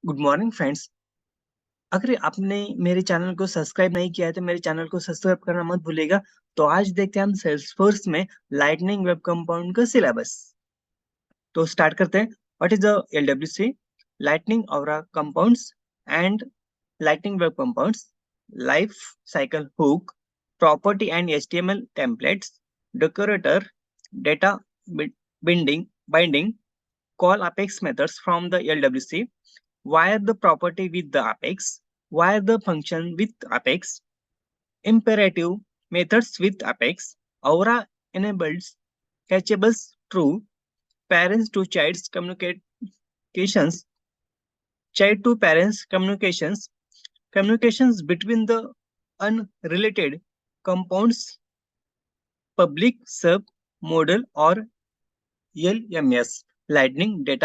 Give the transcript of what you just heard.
Good morning friends. अगर आपने मेरे चैनल को सब्सक्राइब नहीं किया है तो मेरे चैनल को सब्सक्राइब करना मत भूलिएगा। तो आज देखते हैं हम सेल्सफोर्स में लाइटनिंग वेब कंपाउंड का सिलेबस। तो स्टार्ट करते हैं। What is the LWC? Lightning aura compounds and lightning web compounds, life cycle hook, property and HTML templates, decorator, data binding, call apex methods from the LWC, wire the property with the apex, wire the function with apex, imperative methods with apex, aura enables catchables true, parents to child's communications, child to parents communications, communications between the unrelated compounds, public sub model or LMS, lightning data